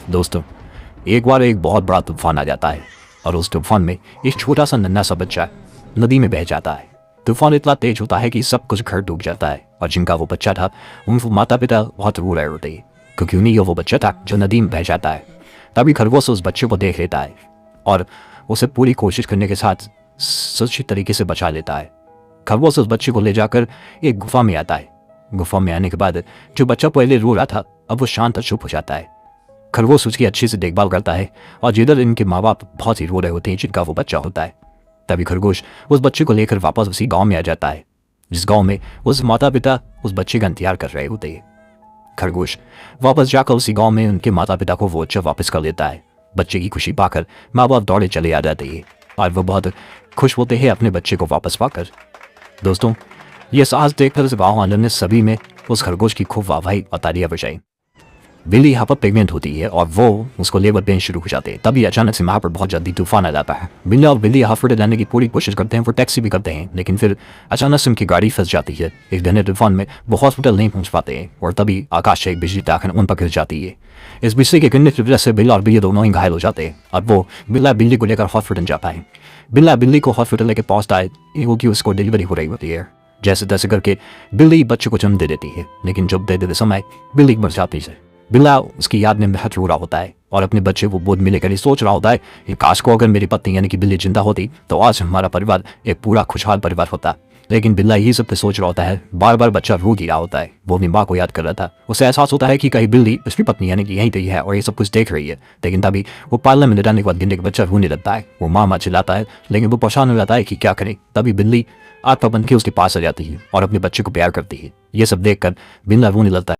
दोस्तों, एक बार एक बहुत बड़ा तूफान आ जाता है और उस तूफान में एक छोटा सा नन्हा सा बच्चा नदी में बह जाता है। तूफान इतना तेज होता है कि सब कुछ घर डूब जाता है और जिनका वो बच्चा था उनके माता पिता बहुत रो रहे होते हैं, क्योंकि उन्हीं का वो बच्चा था जो नदी में बह जाता है। तभी खरगोश उस बच्चे को देख लेता है और उसे पूरी कोशिश करने के साथ सुरक्षित तरीके से बचा लेता है। खरगोश उस बच्चे को ले जाकर एक गुफा में आता है। गुफा में आने के बाद जो बच्चा पहले रो रहा था अब वो शांत और चुप हो जाता है। खरगोश उसकी अच्छे से देखभाल करता है और जिधर इनके माँ बाप बहुत ही रो रहे होते हैं जिनका वो बच्चा होता है। तभी खरगोश उस बच्चे को लेकर वापस उसी गांव में आ जाता है, जिस गांव में उस माता पिता उस बच्चे का इंतजार कर रहे होते हैं। खरगोश वापस जाकर उसी गांव में उनके माता पिता को वो बच्चा वापस कर लेता है। बच्चे की खुशी पाकर माँ बाप दौड़े चले आ जाते हैं और वो बहुत खुश होते हैं अपने बच्चे को वापस पाकर। दोस्तों, ये साहस देखकर उस गाँव वालों ने सभी में उस खरगोश की खूब वाहवाही और तालियां बजाई। बिल्ली यहाँ पर प्रेग्नेंट होती है और वो उसको लेबर देना शुरू हो जाते हैं। तभी अचानक से वहाँ पर बहुत जल्दी तूफान आ जाता है। बिल्ली और बिल्ली यहाँ पर लाने की पूरी कोशिश करते हैं, वो टैक्सी भी करते हैं, लेकिन फिर अचानक से उनकी गाड़ी फंस जाती है। एक घने तूफान में वो हॉस्पिटल नहीं पहुँच पाते हैं और तभी आकाश से एक बिजली ताकन उन पर गिर जाती है। इस बिजली के गिरने की वजह से बिल्ला और बिल्ली दोनों ही घायल हो जाते हैं और वो बिल्ला बिल्ली को लेकर हॉस्पिटल जाता है। बिल्ला बिल्ली को हॉस्पिटल लेकर पहुँचता है क्योंकि उसको डिलीवरी हो रही होती है। जैसे तैसे करके बिल्ली बच्चे को जन्म दे देती है, लेकिन जब दे देते समय बिल्ली मर जाती है। बिल्ला उसकी याद में बहुत रो रहा होता है और अपने बच्चे को गोद में लेकर सोच रहा होता है कि काश को अगर मेरी पत्नी यानी कि बिल्ली जिंदा होती तो आज हमारा परिवार एक पूरा खुशहाल परिवार होता। लेकिन बिल्ला यही सब पे सोच रहा होता है, बार बार बच्चा रो गिरा होता है। वो अपनी माँ को याद कर रहा था। उसे एहसास होता है कि कहीं बिल्ली उसकी पत्नी यानी कि यहीं तही है और ये सब कुछ देख रही है। लेकिन तभी वो पार्लर में डालने के बाद गिरने का बच्चा रोने लगता है। वो माँ चिल्लाता है, लेकिन वो परेशान हो जाता है कि क्या करे। तभी बिल्ली आत्मा बन के उसके पास आ जाती है और अपने बच्चे को प्यार करती है। ये सब देखकर बिल्ला रोने लगता है।